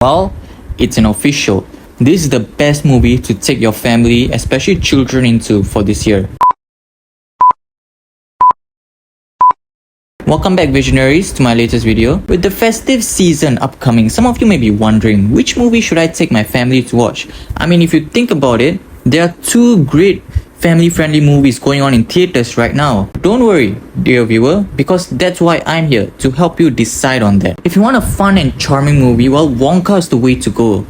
Well, it's an official. This is the best movie to take your family, especially children, into for this year. Welcome back, visionaries, to my latest video. With the festive season upcoming, some of you may be wondering, which movie should I take my family to watch? I mean, if you think about it, there are two great family-friendly movies going on in theaters right now. Don't worry, dear viewer, because that's why I'm here, to help you decide on that. If you want a fun and charming movie, well, Wonka is the way to go.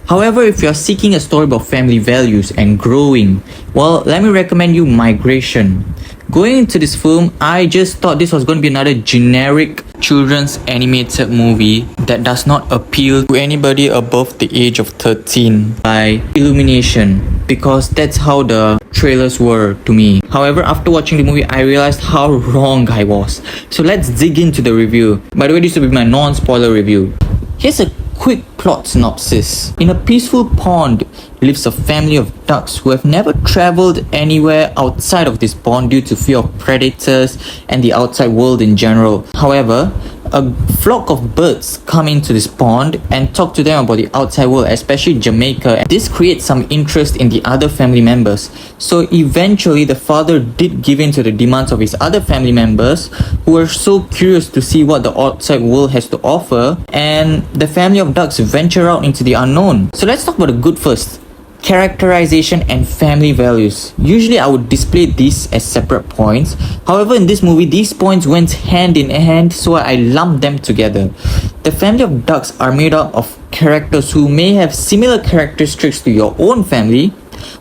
However, if you're seeking a story about family values and growing, well, let me recommend you Migration. Going into this film, I just thought this was going to be another generic children's animated movie that does not appeal to anybody above the age of 13 by Illumination, because that's how the trailers were to me. However, after watching the movie, I realized how wrong I was. So let's dig into the review. By the way, this will be my non-spoiler review. Here's a quick plot synopsis. In a peaceful pond lives a family of ducks who have never traveled anywhere outside of this pond due to fear of predators and the outside world in general. However, a flock of birds come into this pond and talk to them about the outside world, especially Jamaica. This creates some interest in the other family members. So eventually the father did give in to the demands of his other family members, who were so curious to see what the outside world has to offer, and the family of ducks venture out into the unknown. So let's talk about the good first. Characterization and family values. Usually I would display these as separate points. However, in this movie, these points went hand in hand, so I lumped them together. The family of ducks are made up of characters who may have similar characteristics to your own family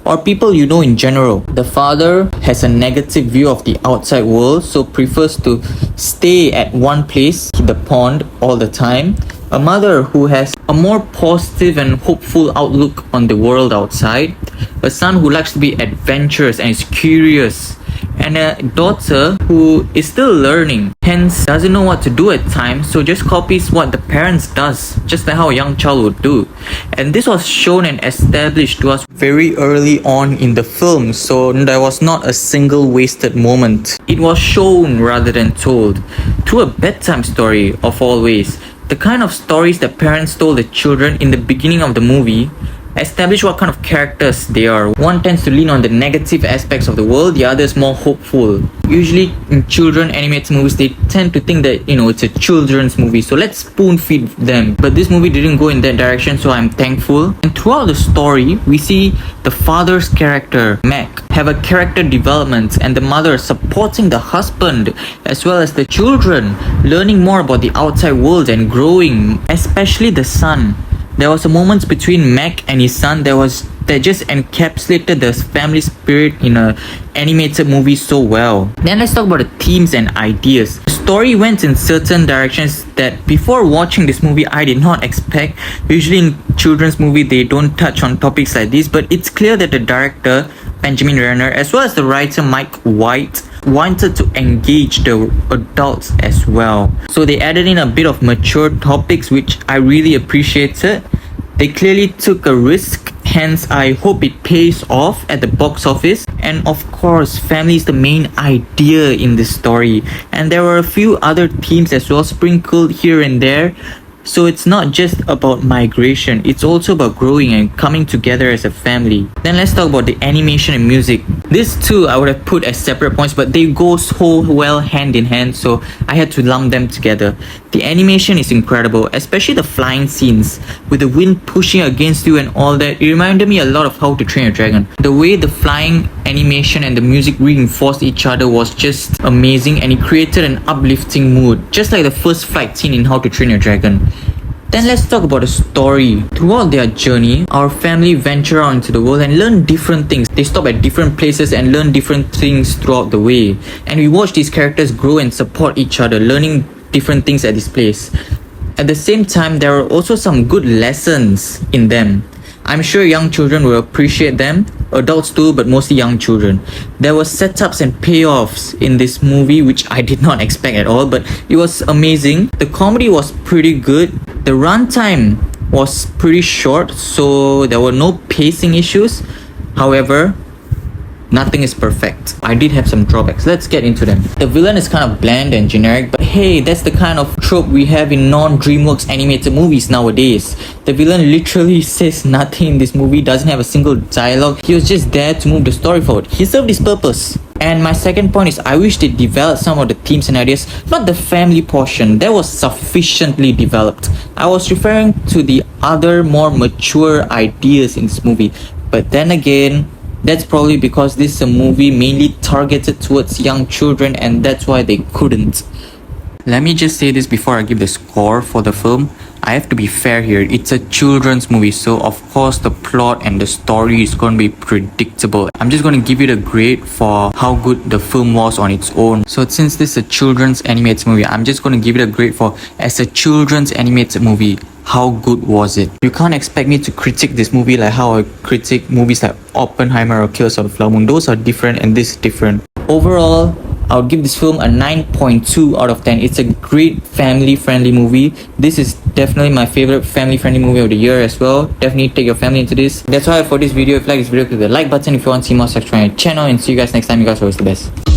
or people you know in general. The father has a negative view of the outside world, so prefers to stay at one place, the pond, all the time. A mother who has a more positive and hopeful outlook on the world outside. A son who likes to be adventurous and is curious. And a daughter who is still learning, hence doesn't know what to do at times, so just copies what the parents does, just like how a young child would do. And this was shown and established to us very early on in the film, so there was not a single wasted moment. It was shown rather than told, through a bedtime story of all ways. The kind of stories that parents told the children in the beginning of the movie establish what kind of characters they are. One tends to lean on the negative aspects of the world, the other is more hopeful. Usually in children animated movies, they tend to think that, it's a children's movie, so let's spoon feed them. But this movie didn't go in that direction, so I'm thankful. And throughout the story, we see the father's character, Mac, have a character development, and the mother supporting the husband as well as the children, learning more about the outside world and growing, especially the son. There was a moment between Mac and his son that just encapsulated the family spirit in a animated movie so well. Then let's talk about the themes and ideas. The story went in certain directions that before watching this movie I did not expect. Usually in children's movie they don't touch on topics like this, but it's clear that the director Benjamin Renner as well as the writer Mike White wanted to engage the adults as well. So they added in a bit of mature topics, which I really appreciated. They clearly took a risk, hence I hope it pays off at the box office. And of course, family is the main idea in this story, and there were a few other themes as well sprinkled here and there. So it's not just about migration, it's also about growing and coming together as a family. Then let's talk about the animation and music. This too I would have put as separate points, but they go so well hand in hand, so I had to lump them together. The animation is incredible, especially the flying scenes with the wind pushing against you and all that. It reminded me a lot of How to Train Your Dragon. The way the flying animation and the music reinforced each other was just amazing, and it created an uplifting mood, just like the first fight scene in How to Train Your Dragon. Then let's talk about the story. Throughout their journey, our family venture out into the world and learn different things. They stop at different places and learn different things throughout the way. And we watch these characters grow and support each other, learning different things at this place. At the same time, there are also some good lessons in them. I'm sure young children will appreciate them, adults too, but mostly young children. There were setups and payoffs in this movie which I did not expect at all, but it was amazing. The comedy was pretty good. The runtime was pretty short, so there were no pacing issues. However, nothing is perfect. I did have some drawbacks. Let's get into them. The villain is kind of bland and generic, but hey, that's the kind of trope we have in non-DreamWorks animated movies nowadays. The villain literally says nothing in this movie, doesn't have a single dialogue. He was just there to move the story forward. He served his purpose. And my second point is, I wish they developed some of the themes and ideas, not the family portion. That was sufficiently developed. I was referring to the other more mature ideas in this movie. But then again, that's probably because this is a movie mainly targeted towards young children, and that's why they couldn't. Let me just say this before I give the score for the film. I have to be fair here. It's a children's movie, so of course the plot and the story is going to be predictable. I'm just going to give it a grade for how good the film was on its own. So since this is a children's animated movie, I'm just going to give it a grade for, as a children's animated movie, how good was it? You can't expect me to critique this movie like how I critique movies like Oppenheimer or Killers of the Flower Moon. Those are different and this is different. Overall, I would give this film a 9.2 out of 10. It's a great family-friendly movie. This is definitely my favorite family-friendly movie of the year as well. Definitely take your family into this. That's all for this video. If you like this video, click the like button if you want to see more such on my channel, and see you guys next time. You guys are always the best.